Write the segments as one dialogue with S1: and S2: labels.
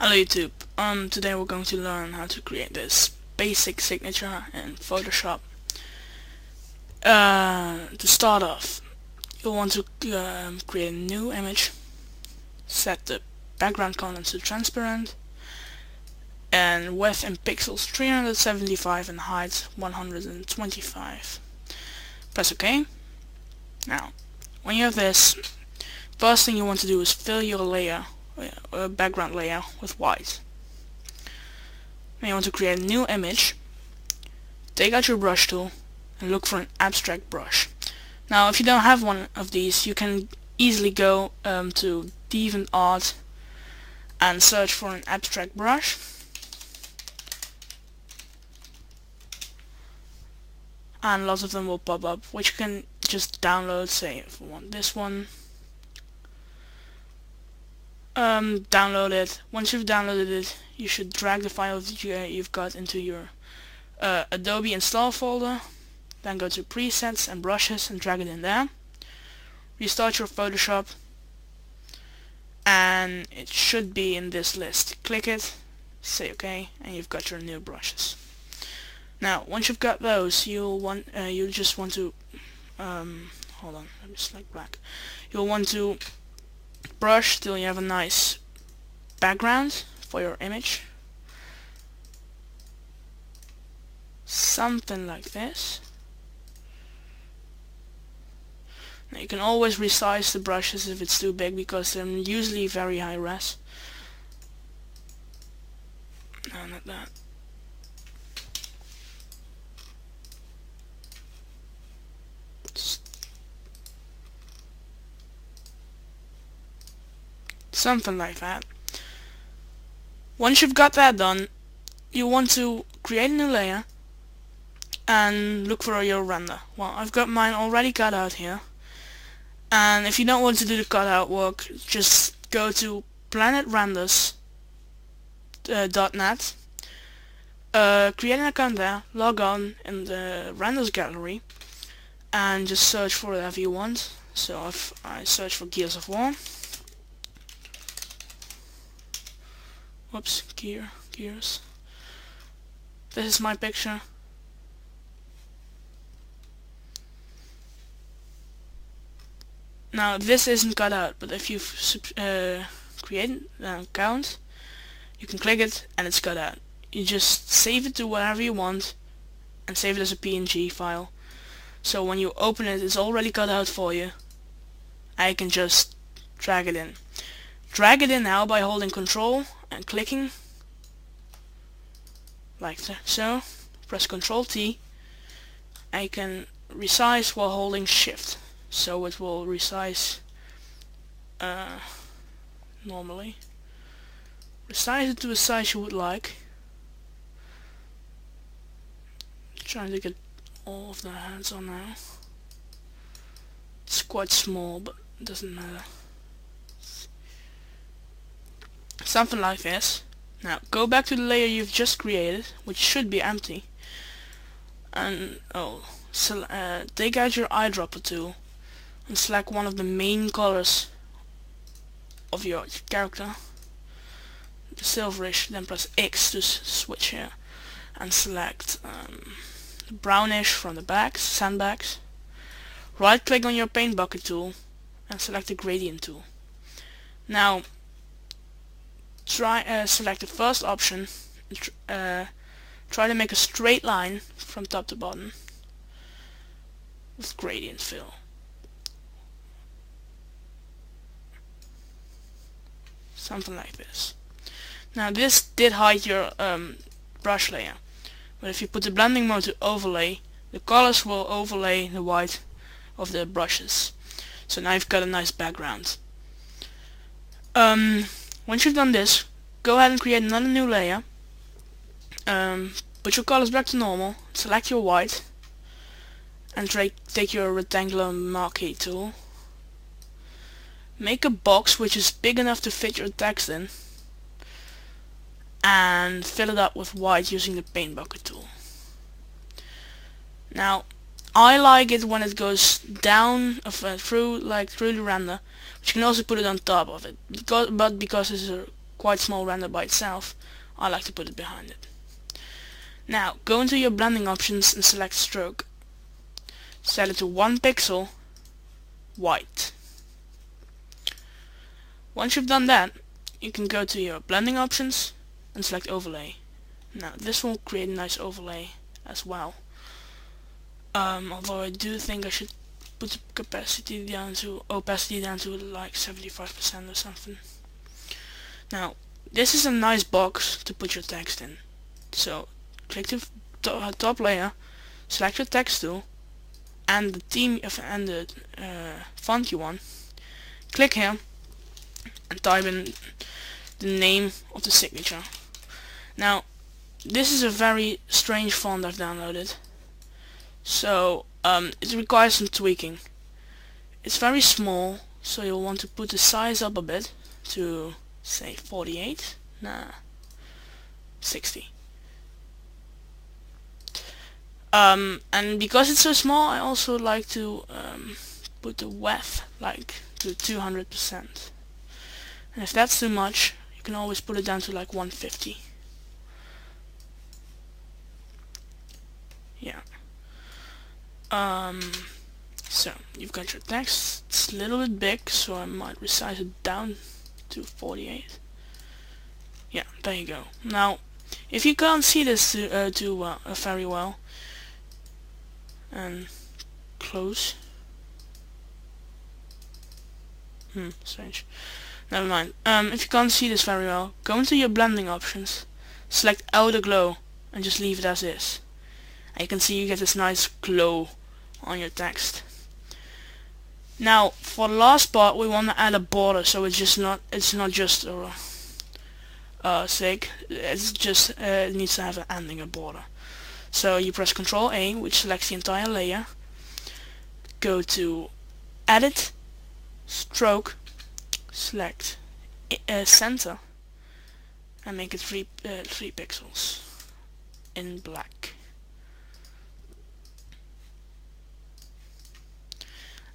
S1: Hello YouTube. Today we're going to learn how to create this basic signature in Photoshop. To start off, you'll want to create a new image, set the background content to transparent, and width in pixels 375 and height 125. Press OK. Now, when you have this, first thing you want to do is fill your layer, background layer, with white. Then you want to create a new image. Take out your brush tool and look for an abstract brush. Now, if you don't have one of these, you can easily go to DeviantArt and search for an abstract brush. And lots of them will pop up, which you can just download. Say if you want this one, download it. Once you've downloaded it, you should drag the file that you've got into your Adobe install folder. Then go to presets and brushes and drag it in there. Restart your Photoshop and it should be in this list. Click it, say OK, and you've got your new brushes. Now once you've got those, you'll just want to hold on, let me select black. You'll want to brush till you have a nice background for your image, something like this. Now you can always resize the brushes if it's too big, because they're usually very high res. No, not that. Something like that. Once you've got that done, you want to create a new layer and look for your render. Well, I've got mine already cut out here, and if you don't want to do the cutout work, just go to planetrenders.net, create an account there, log on in the renders gallery, and just search for whatever you want. So if I search for Gears of War, whoops, gears. This is my picture. Now this isn't cut out, but if you've created an account, you can click it and it's cut out. You just save it to whatever you want and save it as a PNG file. So when you open it, it's already cut out for you. I can just drag it in. Drag it in now by holding Control and clicking like so. Press Ctrl T. I can resize while holding Shift, so it will resize normally. Resize it to a size you would like. Trying to get all of the hands on now. It's quite small, but it doesn't matter. Something like this. Now go back to the layer you've just created, which should be empty, and take out your eyedropper tool and select one of the main colors of your character, the silverish. Then press X to switch here and select the brownish from the backs, sandbags. Right click on your paint bucket tool and select the gradient tool. Now select the first option and try to make a straight line from top to bottom with gradient fill. Something like this. Now this did hide your brush layer, but if you put the blending mode to overlay, the colors will overlay the white of the brushes. So now you've got a nice background. Once you've done this, go ahead and create another new layer. Put your colors back to normal, select your white, and take your rectangular marquee tool. Make a box which is big enough to fit your text in, and fill it up with white using the paint bucket tool. Now I like it when it goes down through the render, but you can also put it on top of it, because it's a quite small render by itself, I like to put it behind it. Now go into your blending options and select stroke. Set it to 1 pixel white. Once you've done that, you can go to your blending options and select overlay. Now this will create a nice overlay as well. Although I do think I should put the opacity down to like 75% or something. Now this is a nice box to put your text in. So click the top layer, select your text tool and the theme and the font you want. Click here and type in the name of the signature. Now this is a very strange font I've downloaded, so it requires some tweaking. It's very small, so you'll want to put the size up a bit to say 48, 60. And because it's so small, I also like to put the width like to 200%. And if that's too much, you can always put it down to like 150. Yeah. So you've got your text. It's a little bit big, so I might resize it down to 48. Yeah, there you go. Now, if you can't see this very well, and close. Strange. Never mind. If you can't see this very well, go into your blending options, select outer glow, and just leave it as is. And you can see you get this nice glow on your text. Now, for the last part, we want to add a border, so it's not just a sig. It's just it needs to have an ending, a border. So you press Ctrl A, which selects the entire layer. Go to Edit, Stroke, select Center, and make it 3 pixels in black.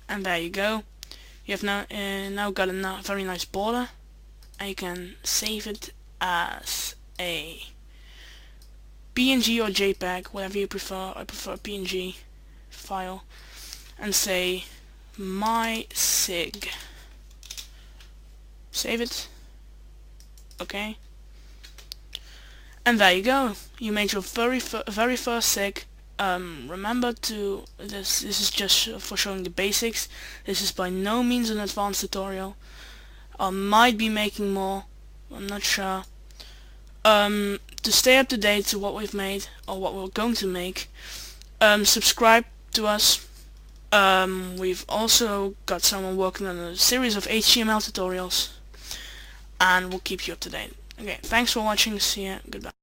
S1: And there you go. You have now got a very nice border, and you can save it as a PNG or JPEG, whatever you prefer. I prefer PNG file, and say my sig. Save it. Okay. And there you go. You made your very first sig. Remember to this is just for showing the basics. This is by no means an advanced tutorial. I might be making more, I'm not sure. To stay up to date to what we've made or what we're going to make, subscribe to us. We've also got someone working on a series of HTML tutorials, and we'll keep you up to date. Okay, thanks for watching. See ya. Goodbye.